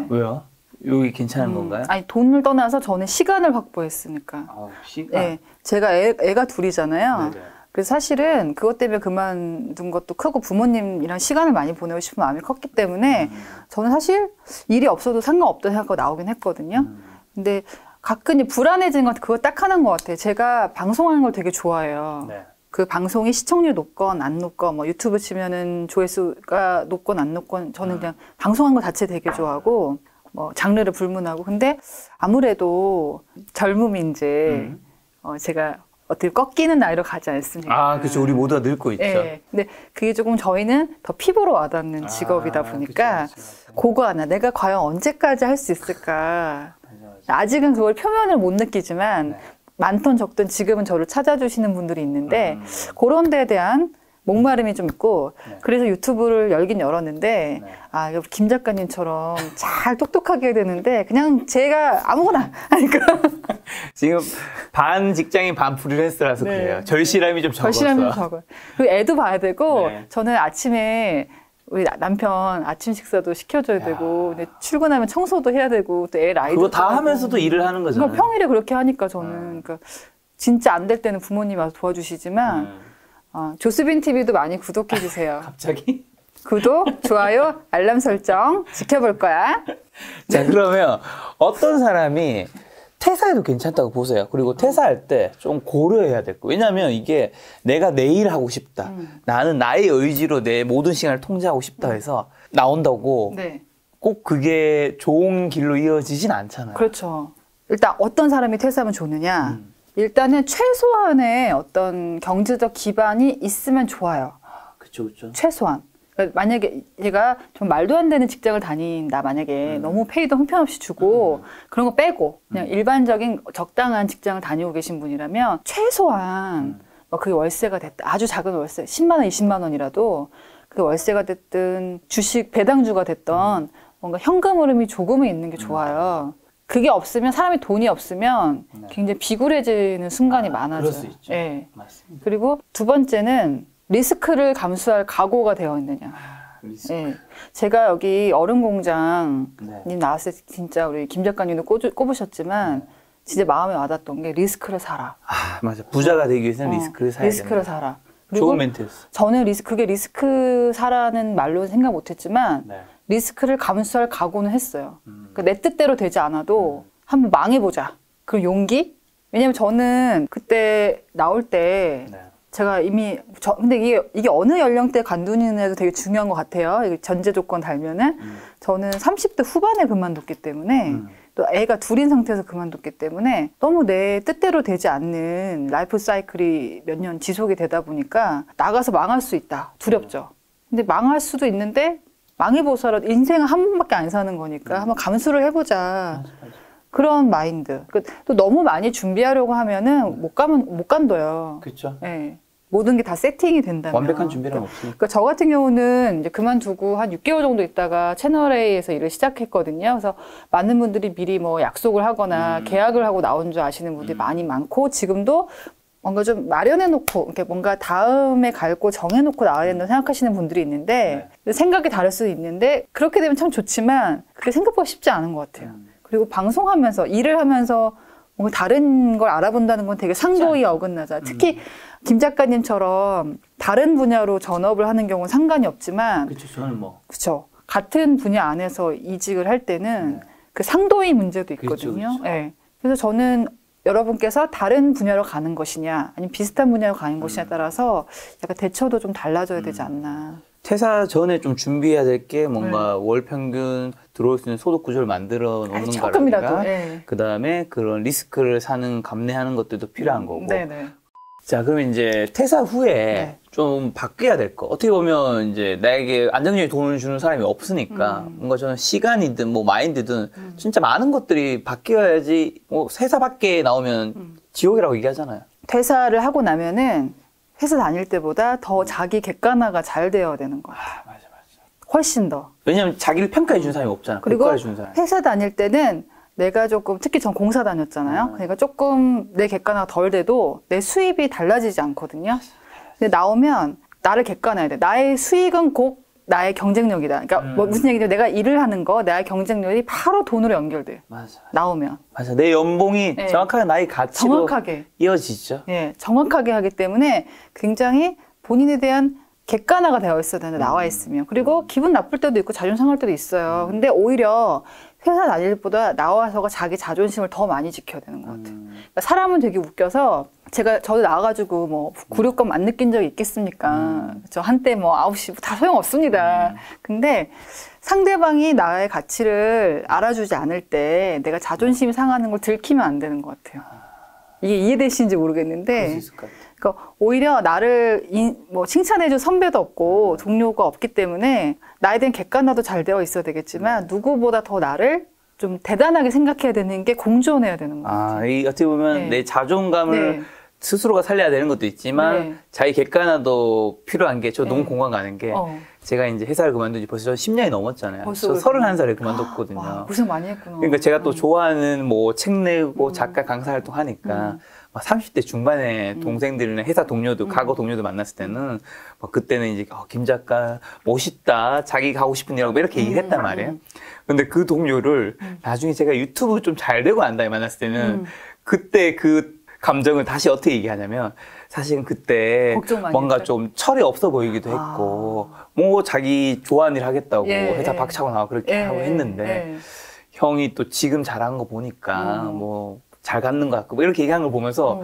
왜요? 여기 괜찮은 건가요? 아니, 돈을 떠나서 저는 시간을 확보했으니까. 시간? 네, 제가 애가 둘이잖아요. 그래서 사실은 그것 때문에 그만둔 것도 크고 부모님이랑 시간을 많이 보내고 싶은 마음이 컸기 때문에 저는 사실 일이 없어도 상관없다 생각하고 나오긴 했거든요. 근데 가끔 불안해지는 건 그거 딱 하나인 것 같아요. 제가 방송하는 걸 되게 좋아해요. 그 방송이 시청률 높건 안 높건 뭐 유튜브 치면은 조회수가 높건 안 높건 저는 그냥 방송하는 거 자체 되게 좋아하고 뭐 장르를 불문하고 근데 아무래도 젊음이 이제 제가 어떻게 꺾이는 나이로 가지 않습니까? 그렇죠. 우리 모두가 늙고 있죠. 네. 근데 그게 조금 저희는 더 피부로 와닿는 직업이다 보니까 그거 하나 내가 과연 언제까지 할 수 있을까? 아직은 그걸 표면을 못 느끼지만 많던 적던 지금은 저를 찾아주시는 분들이 있는데 그런 데에 대한 목마름이 좀 있고 그래서 유튜브를 열긴 열었는데 김 작가님처럼 잘 똑똑하게 해야 되는데 그냥 제가 아무거나 하니까 지금 반 직장인 반 프리랜서라서 그래요. 절실함이 좀 적어서. 절실함이 좀 적어요. 그리고 애도 봐야 되고 저는 아침에 우리 남편 아침 식사도 시켜줘야 되고 근데 출근하면 청소도 해야 되고 또 애 라이드 그거 다 하면서도 일을 하는 거잖아요. 평일에 그렇게 하니까 저는 그러니까 진짜 안 될 때는 부모님 와서 도와주시지만 조수빈 TV도 많이 구독해 주세요. 갑자기? 구독, 좋아요, 알람 설정 지켜볼 거야. 자, 그러면 어떤 사람이 퇴사해도 괜찮다고 보세요. 그리고 퇴사할 때 좀 고려해야 될 거. 왜냐하면 이게 내가 내 일 하고 싶다. 나는 나의 의지로 내 모든 시간을 통제하고 싶다 해서 나온다고 네. 꼭 그게 좋은 길로 이어지진 않잖아요. 그렇죠. 일단 어떤 사람이 퇴사하면 좋느냐. 일단은 최소한의 어떤 경제적 기반이 있으면 좋아요. 그렇죠, 그렇죠. 최소한. 그러니까 만약에 얘가 좀 말도 안 되는 직장을 다닌다, 만약에 너무 페이도 형편없이 주고 그런 거 빼고 그냥 일반적인 적당한 직장을 다니고 계신 분이라면 최소한 뭐 그게 월세가 됐다, 아주 작은 월세, 10만 원, 20만 원이라도 그 월세가 됐든 주식 배당주가 됐던 뭔가 현금 흐름이 조금은 있는 게 좋아요. 그게 없으면 사람이 돈이 없으면 굉장히 비굴해지는 순간이 많아져요. 그럴 수 있죠. 네. 맞습니다. 그리고 두 번째는 리스크를 감수할 각오가 되어 있느냐. 리스크. 네. 제가 여기 얼음공장님 네. 나왔을 때 진짜 우리 김 작가님도 꼽으셨지만 진짜 마음에 와닿았던 게 리스크를 사라. 아, 맞아. 부자가 되기 위해서는 리스크를 사야 리스크를 된다. 사라. 그리고 좋은 멘트였어. 저는 그게 리스크 사라는 말로는 생각 못했지만 네. 리스크를 감수할 각오는 했어요. 그러니까 내 뜻대로 되지 않아도 한번 망해보자. 그 용기? 왜냐면 저는 그때 나올 때 네. 제가 이미 근데 이게 어느 연령대 관두느냐도 되게 중요한 것 같아요. 이게 전제 조건 달면은 저는 30대 후반에 그만뒀기 때문에 또 애가 둘인 상태에서 그만뒀기 때문에 너무 내 뜻대로 되지 않는 라이프 사이클이 몇 년 지속이 되다 보니까 나가서 망할 수 있다. 두렵죠. 근데 망할 수도 있는데 망해보서라도 인생은 한 번밖에 안 사는 거니까 한번 감수를 해보자. 그런 마인드. 또 너무 많이 준비하려고 하면은 못 간둬요. 그렇죠. 네. 모든 게 다 세팅이 된다면. 완벽한 준비는 없으니까. 그러니까 저 같은 경우는 이제 그만두고 한 6개월 정도 있다가 채널A에서 일을 시작했거든요. 그래서 많은 분들이 미리 뭐 약속을 하거나 계약을 하고 나온 줄 아시는 분들이 많이 많고 지금도 뭔가 좀 마련해놓고 이렇게 뭔가 다음에 갈 곳 정해놓고 나와야 된다고 생각하시는 분들이 있는데 생각이 다를 수도 있는데 그렇게 되면 참 좋지만 그게 생각보다 쉽지 않은 것 같아요. 그리고 방송하면서 일을 하면서 뭔가 다른 걸 알아본다는 건 되게 상도에 어긋나잖아요. 특히 김 작가님처럼 다른 분야로 전업을 하는 경우는 상관이 없지만 그렇죠. 저는 뭐 그렇죠. 같은 분야 안에서 이직을 할 때는 그 상도의 문제도 있거든요. 그렇죠. 네. 그래서 저는 여러분께서 다른 분야로 가는 것이냐 아니면 비슷한 분야로 가는 것이냐에 따라서 약간 대처도 좀 달라져야 되지 않나. 퇴사 전에 좀 준비해야 될 게 뭔가 월 평균 들어올 수 있는 소득 구조를 만들어 놓는 거라든가 그다음에 그런 리스크를 사는 감내하는 것들도 필요한 거고. 네네. 자, 그러면 이제 퇴사 후에 좀 바뀌어야 될 거. 어떻게 보면 이제 나에게 안정적인 돈을 주는 사람이 없으니까 뭔가 저는 시간이든 뭐 마인드든 진짜 많은 것들이 바뀌어야지 뭐 회사 밖에 나오면 지옥이라고 얘기하잖아요. 퇴사를 하고 나면은 회사 다닐 때보다 더 자기 객관화가 잘 되어야 되는 거야. 맞아. 훨씬 더. 왜냐면 자기를 평가해 주는 사람이 없잖아. 그리고 주는 사람. 회사 다닐 때는 내가 조금 특히 전 공사 다녔잖아요. 그러니까 조금 내 객관화가 덜 돼도 내 수입이 달라지지 않거든요. 근데 나오면 나를 객관화해야 돼. 나의 수익은 곧 나의 경쟁력이다. 그러니까 뭐 무슨 얘기냐면 내가 일을 하는 거, 나의 경쟁력이 바로 돈으로 연결돼. 맞아. 나오면. 맞아. 내 연봉이 정확하게 나의 가치로 이어지죠. 네, 정확하게 하기 때문에 굉장히 본인에 대한 객관화가 되어 있어야 되는데 나와 있으면. 그리고 기분 나쁠 때도 있고 자존심 상할 때도 있어요. 근데 오히려 회사 다닐 때보다 나와서가 자기 자존심을 더 많이 지켜야 되는 것 같아요. 그러니까 사람은 되게 웃겨서 저도 나와가지고 뭐 굴욕감 안 느낀 적이 있겠습니까? 저 한때 뭐 9시 다 소용없습니다. 근데 상대방이 나의 가치를 알아주지 않을 때 내가 자존심이 상하는 걸 들키면 안 되는 것 같아요. 이게 이해되시는지 모르겠는데 그러니까 오히려 나를 뭐 칭찬해줄 선배도 없고 동료가 없기 때문에 나에 대한 객관화도 잘 되어 있어야 되겠지만 누구보다 더 나를 좀 대단하게 생각해야 되는 게 공존해야 되는 것 같아요. 이 어떻게 보면 내 자존감을 스스로가 살려야 되는 것도 있지만 자기 객관화도 필요한 게 저 너무 공감 가는 게 제가 이제 회사를 그만둔 지 벌써 10년이 넘었잖아요. 저 31살에 그만뒀거든요. 와, 고생 많이 했구나. 그러니까 제가 또 좋아하는 뭐 책 내고 작가 강사 활동하니까 막 30대 중반에 동생들이나 회사 동료도 과거 동료도 만났을 때는 막 그때는 이제 김 작가 멋있다. 자기가 하고 싶은 일하고 이렇게 얘기를 했단 말이에요. 근데 그 동료를 나중에 제가 유튜브 좀 잘 되고 난 다음에 만났을 때는 그때 그 감정을 다시 어떻게 얘기하냐면 사실은 그때 걱정 많이 뭔가 했어요. 좀 철이 없어 보이기도 했고 뭐 자기 좋아하는 일 하겠다고 예, 회사 예. 박차고 나와 그렇게 예, 하고 했는데 예. 형이 또 지금 잘한 거 보니까 뭐 잘 갖는 것 같고 뭐 이렇게 얘기한 걸 보면서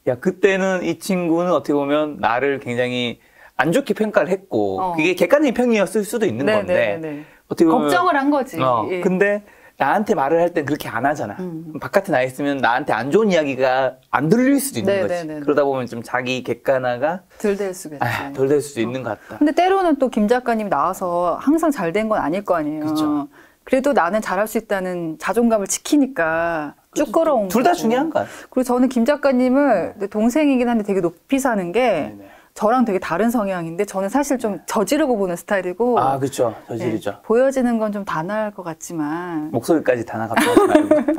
야 그때는 이 친구는 어떻게 보면 나를 굉장히 안 좋게 평가를 했고 그게 객관적인 평이었을 수도 있는 네, 건데 네, 네. 어떻게 보면 걱정을 한 거지. 예. 근데 나한테 말을 할 땐 그렇게 안 하잖아. 바깥에 나 있으면 나한테 안 좋은 이야기가 안 들릴 수도 있는 네, 거지. 네, 네, 네. 그러다 보면 좀 자기 객관화가 덜 될 수가 있지. 덜 될 수도 있는 것 같다. 근데 때로는 또 김 작가님 나와서 항상 잘 된 건 아닐 거 아니에요. 그렇죠. 그래도 나는 잘할 수 있다는 자존감을 지키니까 쭉 끌어온 둘 다 거고. 중요한 것 같아. 그리고 저는 김 작가님을 내 동생이긴 한데 되게 높이 사는 게 네네. 저랑 되게 다른 성향인데 저는 사실 좀 저지르고 보는 스타일이고 아, 그렇죠. 저질이죠. 네, 보여지는 건 좀 단아할 것 같지만 목소리까지 다 나갔다 하지 말고.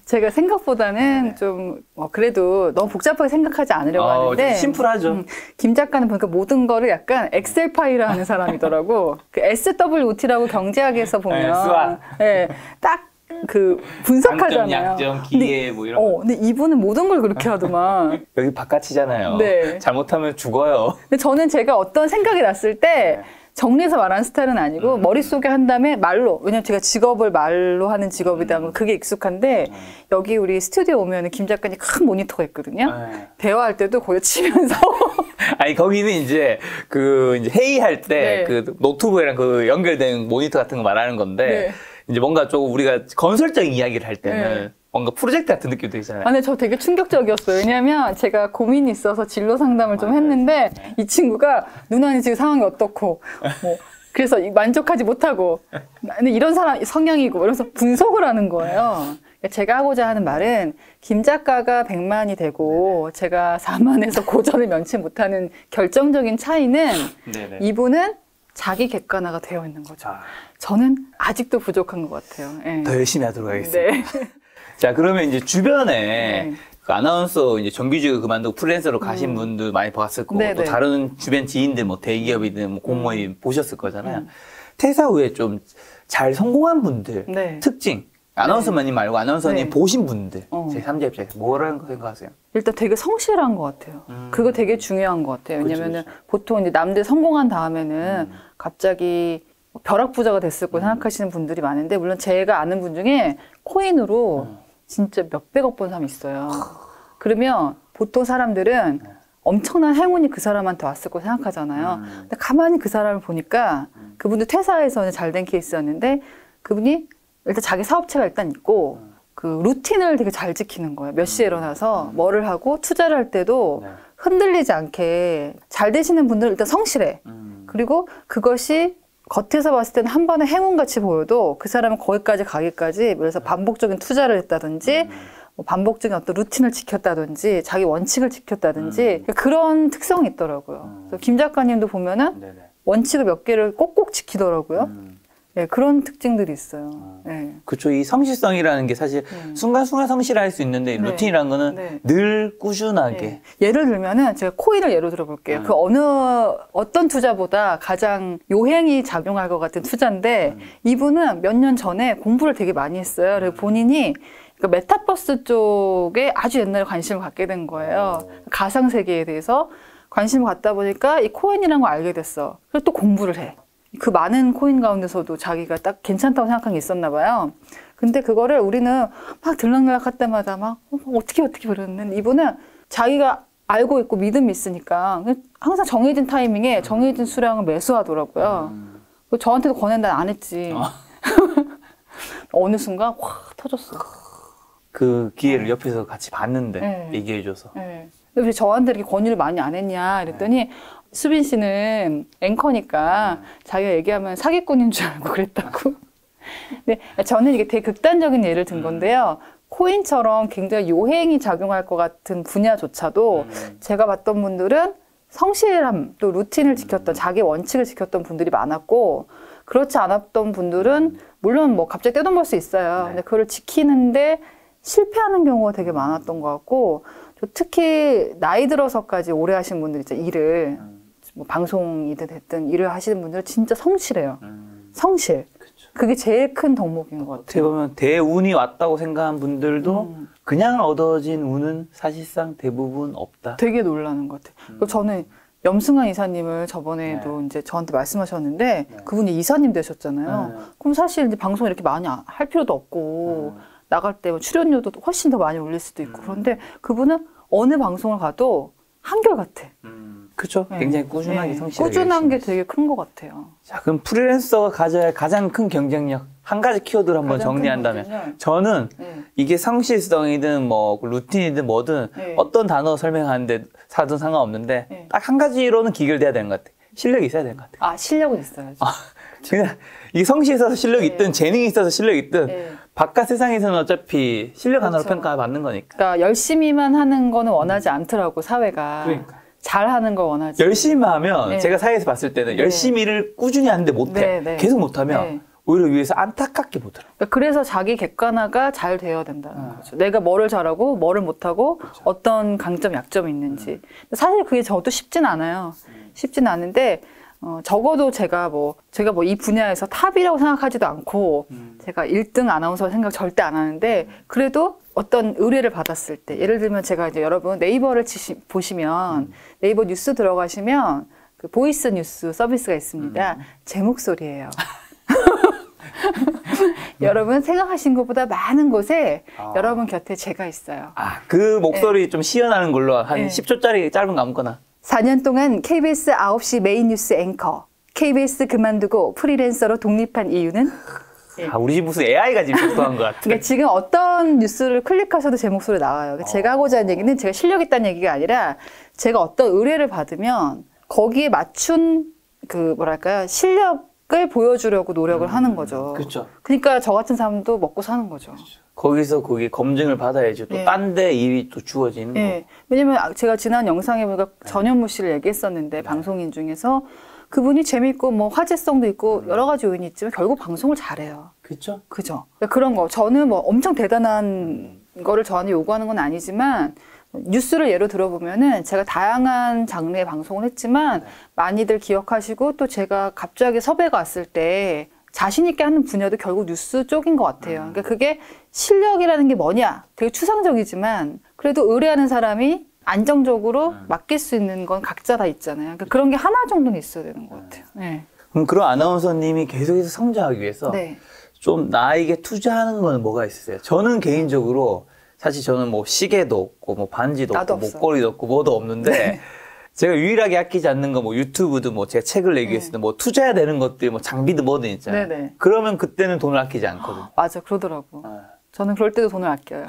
제가 생각보다는 좀 그래도 너무 복잡하게 생각하지 않으려고 하는데 좀 심플하죠. 김 작가는 보니까 모든 거를 약간 엑셀 파일을 하는 사람이더라고. 그 SWOT라고 경제학에서 보면 SWOT. 네, 딱 그 분석하잖아요. 장점, 약점, 기회 뭐 이런 거. 근데 이분은 모든 걸 그렇게 하더만. 여기 바깥이잖아요. 네. 잘못하면 죽어요. 근데 저는 제가 어떤 생각이 났을 때 정리해서 말하는 스타일은 아니고 머릿속에 한 다음에 말로, 왜냐면 제가 직업을 말로 하는 직업이다 보면 그게 익숙한데 여기 우리 스튜디오 오면 김 작가님 큰 모니터가 있거든요. 대화할 때도 거기 치면서 아니 거기는 이제 그 이제 회의할 때 그 노트북이랑 그 연결된 모니터 같은 거 말하는 건데 이제 뭔가 조금 우리가 건설적인 이야기를 할 때는 뭔가 프로젝트 같은 느낌도 들잖아요. 근데 저 되게 충격적이었어요. 왜냐면 제가 고민이 있어서 진로 상담을 좀 했는데 이 친구가 누나는 지금 상황이 어떻고 뭐 그래서 만족하지 못하고 근데 이런 사람 성향이고 이러면서 분석을 하는 거예요. 제가 하고자 하는 말은 김 작가가 100만이 되고 제가 4만에서 고전을 면치 못하는 결정적인 차이는 이분은 자기 객관화가 되어 있는 거죠. 저는 아직도 부족한 것 같아요. 네. 더 열심히 하도록 하겠습니다. 네. 자, 그러면 이제 주변에 그 아나운서 이제 정규직을 그만두고 프리랜서로 가신 분들 많이 봤을 거고 또 다른 주변 지인들 뭐 대기업이든 뭐 공무원이 보셨을 거잖아요. 퇴사 후에 좀 잘 성공한 분들 특징 아나운서만이 말고 아나운서님 보신 분들 제 3자 입장에서 뭐라는 거 생각하세요? 일단 되게 성실한 것 같아요. 그거 되게 중요한 것 같아요. 왜냐면은 보통 이제 남들 성공한 다음에는 갑자기 벼락부자가 됐을 거 생각하시는 분들이 많은데 물론 제가 아는 분 중에 코인으로 진짜 몇백억 번 사람이 있어요. 그러면 보통 사람들은 엄청난 행운이 그 사람한테 왔을 거 생각하잖아요. 근데 가만히 그 사람을 보니까 그분도 퇴사해서 잘 된 케이스였는데 그분이 일단 자기 사업체가 일단 있고 그 루틴을 되게 잘 지키는 거예요. 몇 시에 일어나서 뭐를 하고 투자를 할 때도 흔들리지 않게 잘 되시는 분들은 일단 성실해. 그리고 그것이 겉에서 봤을 때는 한 번에 행운같이 보여도 그 사람은 거기까지 가기까지 그래서 반복적인 투자를 했다든지 뭐 반복적인 어떤 루틴을 지켰다든지 자기 원칙을 지켰다든지 그런 특성이 있더라고요. 그래서 김 작가님도 보면은 원칙을 몇 개를 꼭꼭 지키더라고요. 네, 그런 특징들이 있어요. 네. 그렇죠. 이 성실성이라는 게 사실 순간순간 성실할 수 있는데 루틴이라는 거는 늘 꾸준하게. 예를 들면은 제가 코인을 예로 들어볼게요. 그 어떤 투자보다 가장 요행이 작용할 것 같은 투자인데 이분은 몇 년 전에 공부를 되게 많이 했어요. 그리고 본인이 그 메타버스 쪽에 아주 옛날에 관심을 갖게 된 거예요. 가상세계에 대해서 관심을 갖다 보니까 이 코인이라는 걸 알게 됐어. 그래서 또 공부를 해. 그 많은 코인 가운데서도 자기가 딱 괜찮다고 생각한 게 있었나 봐요. 근데 그거를 우리는 막 들락날락 할 때마다 막 어떻게 그러는데 이분은 자기가 알고 있고 믿음이 있으니까 항상 정해진 타이밍에 정해진 수량을 매수하더라고요. 저한테도 권했는데 안 했지. 어느 순간 확 터졌어. 그 기회를 옆에서 같이 봤는데 얘기해줘서. 왜 저한테 이렇게 권유를 많이 안 했냐 이랬더니 수빈 씨는 앵커니까 자기가 얘기하면 사기꾼인 줄 알고 그랬다고. 근데 저는 이게 되게 극단적인 예를 든 건데요. 코인처럼 굉장히 요행이 작용할 것 같은 분야조차도 제가 봤던 분들은 성실함, 또 루틴을 지켰던 자기 원칙을 지켰던 분들이 많았고 그렇지 않았던 분들은 물론 뭐 갑자기 떼돈 벌 수 있어요. 근데 그걸 지키는데 실패하는 경우가 되게 많았던 것 같고 특히 나이 들어서까지 오래 하신 분들 있죠. 일을 뭐 방송이든 됐든 일을 하시는 분들은 진짜 성실해요. 성실. 그쵸. 그게 제일 큰 덕목인 것 어떻게 같아요. 보면 대운이 왔다고 생각한 분들도 그냥 얻어진 운은 사실상 대부분 없다. 되게 놀라는 것 같아요. 그리고 저는 염승환 이사님을 저번에도 이제 저한테 말씀하셨는데 그분이 이사님 되셨잖아요. 그럼 사실 이제 방송 이렇게 많이 할 필요도 없고 나갈 때 뭐 출연료도 훨씬 더 많이 올릴 수도 있고 그런데 그분은 어느 방송을 가도 한결같아. 그렇죠. 네. 굉장히 꾸준하게 네. 성실하게 꾸준한 게 열심히 되게 큰 것 같아요. 자, 그럼 프리랜서가 가져야 할 가장 큰 경쟁력 한 가지 키워드를 한번 가장 큰 정리한다면 경쟁력? 저는 네. 이게 성실성이든 뭐 루틴이든 뭐든 네. 어떤 단어 설명하는데 사든 상관없는데 네. 딱 한 가지로는 기결돼야 되는 것 같아. 실력이 있어야 되는 것 같아. 아, 실력은 있어야죠. 그냥 이 성실이 있어서 실력이 네. 있든 재능이 있어서 실력이 있든 네. 바깥 세상에서는 어차피 실력 하나로 그렇죠. 평가받는 거니까. 그러니까 열심히만 하는 거는 원하지 않더라고, 사회가. 그러니까. 잘하는 걸 원하지. 열심히만 하면 네. 제가 사회에서 봤을 때는 네. 열심히를 꾸준히 하는데 못해. 네, 네. 계속 못하면 네. 오히려 위에서 안타깝게 보더라고. 그러니까 그래서 자기 객관화가 잘 되어야 된다는 거죠. 내가 뭐를 잘하고 뭐를 못하고 어떤 강점, 약점이 있는지. 사실 그게 저도 쉽진 않아요. 쉽진 않은데 적어도 제가 뭐 이 분야에서 탑이라고 생각하지도 않고 제가 1등 아나운서 생각 절대 안 하는데 그래도 어떤 의뢰를 받았을 때 예를 들면 제가 이제 여러분 네이버를 보시면 네이버 뉴스 들어가시면 그 보이스 뉴스 서비스가 있습니다. 제 목소리예요. 여러분 생각하신 것보다 많은 곳에 여러분 곁에 제가 있어요. 아, 그 목소리 좀 시연하는 걸로 한 네. 10초짜리 짧은 거 아무거나. 4년 동안 KBS 9시 메인 뉴스 앵커, KBS 그만두고 프리랜서로 독립한 이유는? 아, 우리 집 무슨 AI가 지금 작동한 것 같아. 그러니까 지금 어떤 뉴스를 클릭하셔도 제 목소리 나와요. 그러니까 제가 하고자 하는 얘기는 제가 실력 있다는 얘기가 아니라 제가 어떤 의뢰를 받으면 거기에 맞춘 그 뭐랄까요 실력을 보여주려고 노력을 하는 거죠. 그렇죠. 그러니까 저 같은 사람도 먹고 사는 거죠. 거기서 거기 검증을 받아야지 또 네. 딴 데 일이 또 주어지는 거. 예. 왜냐면 제가 지난 영상에 보니까 전현무 씨를 얘기했었는데 방송인 중에서 그분이 재밌고 뭐 화제성도 있고 여러 가지 요인이 있지만 결국 방송을 잘해요. 그렇죠. 그죠? 그러니까 그런 거. 저는 뭐 엄청 대단한 거를 저한테 요구하는 건 아니지만 뉴스를 예로 들어보면은 제가 다양한 장르의 방송을 했지만 많이들 기억하시고 또 제가 갑자기 섭외가 왔을 때 자신 있게 하는 분야도 결국 뉴스 쪽인 것 같아요. 그러니까 그게 실력이라는 게 뭐냐? 되게 추상적이지만 그래도 의뢰하는 사람이 안정적으로 맡길 수 있는 건 각자 다 있잖아요. 그러니까 그런 게 하나 정도는 있어야 되는 것 같아요. 네. 그럼 그런 아나운서님이 계속해서 성장하기 위해서 네. 좀 나에게 투자하는 건 뭐가 있으세요? 저는 개인적으로 사실 저는 뭐 시계도 없고 뭐 반지도 나도 없고 없어요. 목걸이도 없고 뭐도 없는데 네. 제가 유일하게 아끼지 않는 거 뭐 유튜브든 뭐 제가 책을 내기 위해서든 뭐 투자해야 되는 것들 뭐 장비든 뭐든 있잖아요. 네네. 그러면 그때는 돈을 아끼지 않거든요. 맞아, 그러더라고. 저는 그럴 때도 돈을 아껴요.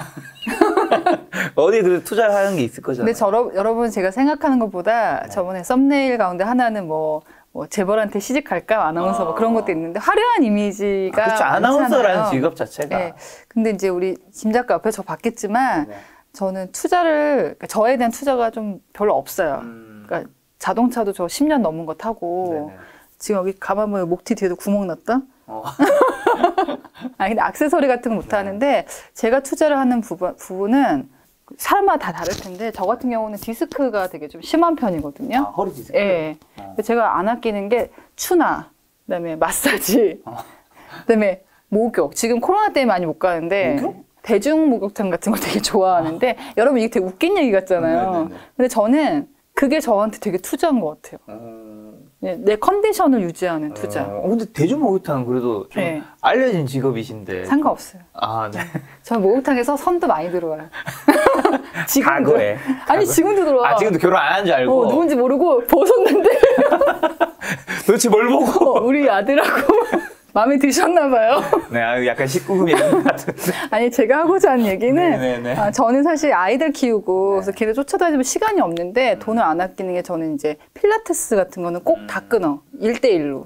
어디 그 투자를 하는 게 있을 거잖아요. 근데 여러분 제가 생각하는 것보다 저번에 썸네일 가운데 하나는 뭐 재벌한테 시집갈까 아나운서 뭐 그런 것도 있는데 화려한 이미지가 그렇죠. 아나운서라는 많잖아요. 직업 자체가. 네. 근데 이제 우리 김 작가 옆에 저 봤겠지만 저는 그러니까 저에 대한 투자가 좀 별로 없어요. 그러니까 자동차도 저 10년 넘은 거 타고 지금 여기 가만 보면 목뒤 뒤에도 구멍 났다? 아니 근데 액세서리 같은 건 못 하는데 제가 투자를 하는 부분은 사람마다 다 다를 텐데 저 같은 경우는 디스크가 되게 좀 심한 편이거든요. 허리 디스크. 예. 제가 안 아끼는 게 추나, 그다음에 마사지, 그다음에 목욕. 지금 코로나 때문에 많이 못 가는데 목욕? 대중 목욕탕 같은 거 되게 좋아하는데 여러분 이게 되게 웃긴 얘기 같잖아요. 네네네. 근데 저는 그게 저한테 되게 투자인 것 같아요. 내 컨디션을 유지하는 투자. 근데 대중 목욕탕은 그래도 좀 네. 알려진 직업이신데. 상관없어요. 아, 네. 저는 목욕탕에서 선도 많이 들어와요. 지금도. 과거에. 아니 지금도 들어와. 아, 지금도 결혼 안 한 줄 알고. 누군지 모르고 벗었는데 도대체 뭘 보고. 우리 아들하고 마음에 드셨나 봐요. 네, 약간 19금 얘기 같은데. 아니 제가 하고자 하는 얘기는 네네네. 저는 사실 아이들 키우고 그래서 걔네 쫓아다니면 시간이 없는데 돈을 안 아끼는 게 저는 이제 필라테스 같은 거는 꼭 다 끊어. 1대1로.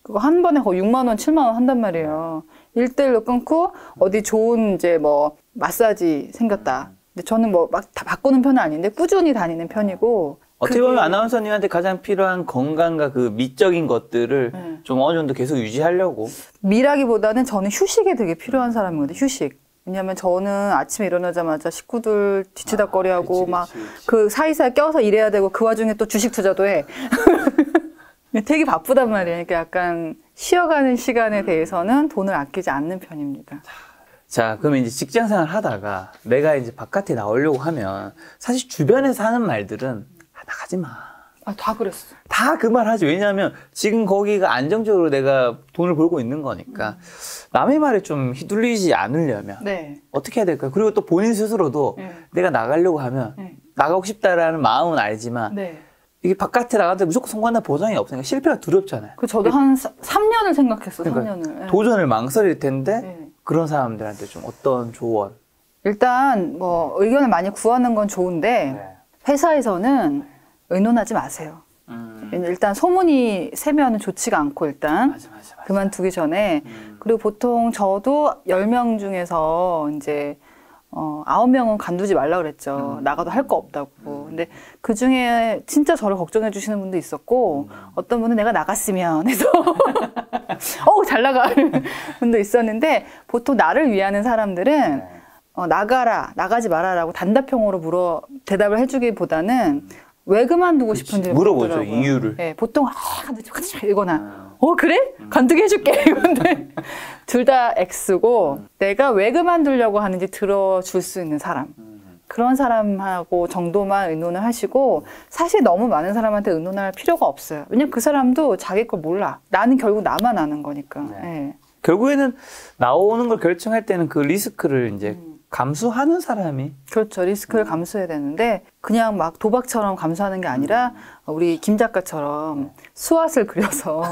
그거 한 번에 거의 6만 원, 7만 원 한단 말이에요. 1대1로 끊고 어디 좋은 이제 뭐 마사지 생겼다. 근데 저는 뭐 막 다 바꾸는 편은 아닌데 꾸준히 다니는 편이고 어떻게 보면 아나운서님한테 가장 필요한 건강과 그 미적인 것들을 좀 어느 정도 계속 유지하려고. 미라기보다는 저는 휴식이 되게 필요한 사람이거든요. 휴식. 왜냐면 저는 아침에 일어나자마자 식구들 뒤치다거리하고 막 그 사이사이 껴서 일해야 되고 그 와중에 또 주식 투자도 해. 되게 바쁘단 말이에요. 그러니까 약간 쉬어가는 시간에 대해서는 돈을 아끼지 않는 편입니다. 자, 그러면 이제 직장 생활 하다가 내가 이제 바깥에 나오려고 하면 사실 주변에서 하는 말들은 나가지 마. 다 그랬어. 다 그 말 하지. 왜냐하면 지금 거기가 안정적으로 내가 돈을 벌고 있는 거니까 남의 말에 좀 휘둘리지 않으려면 네. 어떻게 해야 될까요? 그리고 또 본인 스스로도 내가 나가려고 하면 나가고 싶다라는 마음은 알지만 네. 이게 바깥에 나가는데 무조건 성공한다는 보장이 없으니까 실패가 두렵잖아요. 저도 한 3년을 생각했어. 그러니까 3년을. 도전을 망설일 텐데 그런 사람들한테 좀 어떤 조언? 일단 뭐 의견을 많이 구하는 건 좋은데 회사에서는 의논하지 마세요. 일단 소문이 새면은 좋지가 않고 일단 맞아. 그만두기 전에 그리고 보통 저도 10명 중에서 이제 9명은 간두지 말라 그랬죠. 나가도 할 거 없다고. 근데 그 중에 진짜 저를 걱정해 주시는 분도 있었고 어떤 분은 내가 나갔으면 해서 잘 나가 분도 있었는데 보통 나를 위하는 사람들은 나가지 마라라고 단답형으로 대답을 해주기보다는 왜 그만두고 싶은지 물어보죠. 묻더라고요. 이유를. 네, 보통 이거나 그래? 관두게 해줄게 이건데 둘 다 X고 내가 왜 그만두려고 하는지 들어줄 수 있는 사람 그런 사람하고 정도만 의논을 하시고 사실 너무 많은 사람한테 의논할 필요가 없어요. 왜냐면 그 사람도 자기 걸 몰라. 나는 결국 나만 아는 거니까. 네. 결국에는 나오는 걸 결정할 때는 그 리스크를 이제 감수하는 사람이 그렇죠. 리스크를 감수해야 되는데 그냥 막 도박처럼 감수하는 게 아니라 우리 김 작가처럼 수앗을 그려서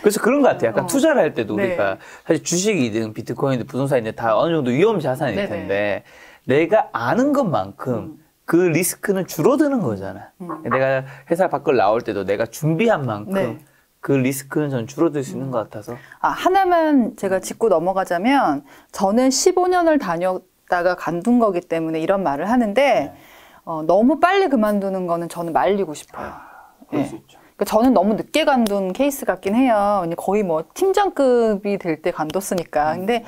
그래서 그런 것 같아요. 약간 투자를 할 때도 네. 우리가 사실 주식이든 비트코인이든 부동산이든 다 어느 정도 위험 자산일 텐데 내가 아는 것만큼 그 리스크는 줄어드는 거잖아. 내가 회사 밖을 나올 때도 내가 준비한 만큼 그 리스크는 전 줄어들 수 있는 것 같아서. 하나만 제가 짚고 넘어가자면 저는 15년을 다녔다가 관둔 거기 때문에 이런 말을 하는데 너무 빨리 그만두는 거는 저는 말리고 싶어요. 그럴 수 있죠. 그러니까 저는 너무 늦게 관둔 케이스 같긴 해요. 거의 뭐 팀장급이 될 때 관뒀으니까. 근데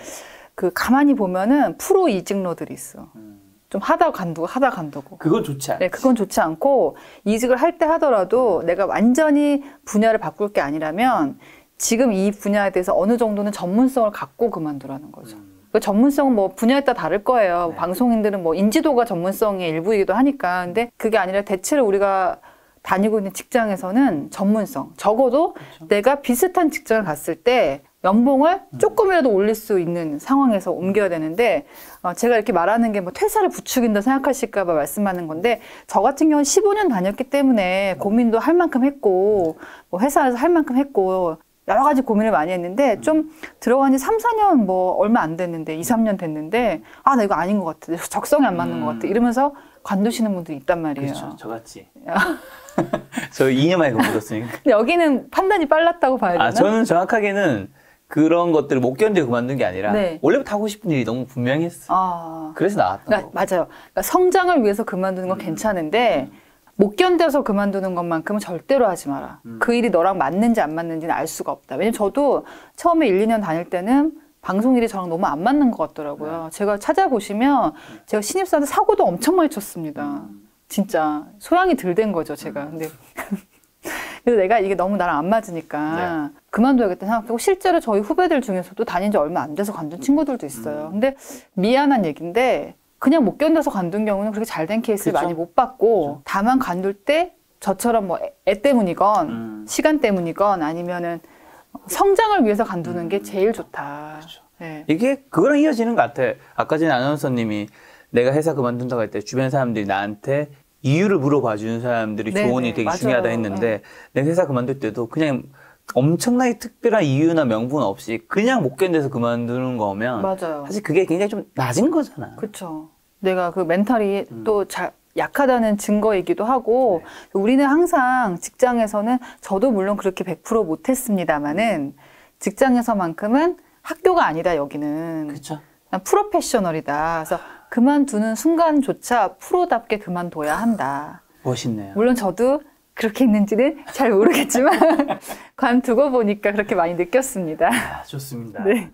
그 가만히 보면은 프로 이직러들이 있어. 좀 하다 관두고. 그건 좋지 않지. 네, 그건 좋지 않고 이직을 할 때 하더라도 내가 완전히 분야를 바꿀 게 아니라면 지금 이 분야에 대해서 어느 정도는 전문성을 갖고 그만두라는 거죠. 그 전문성은 뭐 분야에 따라 다를 거예요. 방송인들은 뭐 인지도가 전문성의 일부이기도 하니까. 근데 그게 아니라 대체로 우리가 다니고 있는 직장에서는 전문성. 적어도 내가 비슷한 직장을 갔을 때 연봉을 조금이라도 올릴 수 있는 상황에서 옮겨야 되는데 제가 이렇게 말하는 게 뭐 퇴사를 부추긴다 생각하실까 봐 말씀하는 건데 저 같은 경우는 15년 다녔기 때문에 고민도 할 만큼 했고 뭐 회사에서 할 만큼 했고 여러 가지 고민을 많이 했는데 좀 들어간 지 3, 4년 뭐 얼마 안 됐는데 2, 3년 됐는데 나 이거 아닌 것 같아. 적성이 안 맞는 것 같아. 이러면서 관두시는 분들이 있단 말이에요. 그렇죠. 저같이. 저 2년 만에 그만뒀으니까. 근데 여기는 판단이 빨랐다고 봐야 되나? 저는 정확하게는 그런 것들을 못 견디고 그만둔 게 아니라 원래부터 하고 싶은 일이 너무 분명히 했어. 그래서 나왔던 거. 맞아요. 그러니까 성장을 위해서 그만두는 건 괜찮은데 못 견뎌서 그만두는 것만큼은 절대로 하지 마라. 그 일이 너랑 맞는지 안 맞는지는 알 수가 없다. 왜냐면 저도 처음에 1, 2년 다닐 때는 방송 일이 저랑 너무 안 맞는 것 같더라고요. 제가 찾아보시면 제가 신입사원한테 사고도 엄청 많이 쳤습니다. 진짜 소양이 덜 된 거죠, 제가. 근데 그래서 내가 이게 너무 나랑 안 맞으니까 그만둬야겠다 생각하고 실제로 저희 후배들 중에서도 다닌 지 얼마 안 돼서 관둔 친구들도 있어요. 근데 미안한 얘기인데 그냥 못 견뎌서 관둔 경우는 그렇게 잘 된 케이스를 많이 못 봤고 다만 관둘 때 저처럼 뭐 애 때문이건 시간 때문이건 아니면은 성장을 위해서 관두는 게 제일 좋다. 네. 이게 그거랑 이어지는 것 같아. 아까 전에 아나운서님이 내가 회사 그만둔다고 할 때 주변 사람들이 나한테 이유를 물어봐 주는 사람들이 조언이 되게 중요하다 했는데 내가 회사 그만둘 때도 그냥 엄청나게 특별한 이유나 명분 없이 그냥 못 견뎌서 그만두는 거면 사실 그게 굉장히 좀 낮은 거잖아. 그렇죠. 내가 그 멘탈이 또 약하다는 증거이기도 하고 우리는 항상 직장에서는 저도 물론 그렇게 100% 못했습니다만은 직장에서만큼은 학교가 아니다 여기는. 그렇죠. 프로페셔널이다. 그래서 그만두는 순간조차 프로답게 그만둬야 한다. 멋있네요. 물론 저도 그렇게 했는지는 잘 모르겠지만 관두고 보니까 그렇게 많이 느꼈습니다. 좋습니다. 네.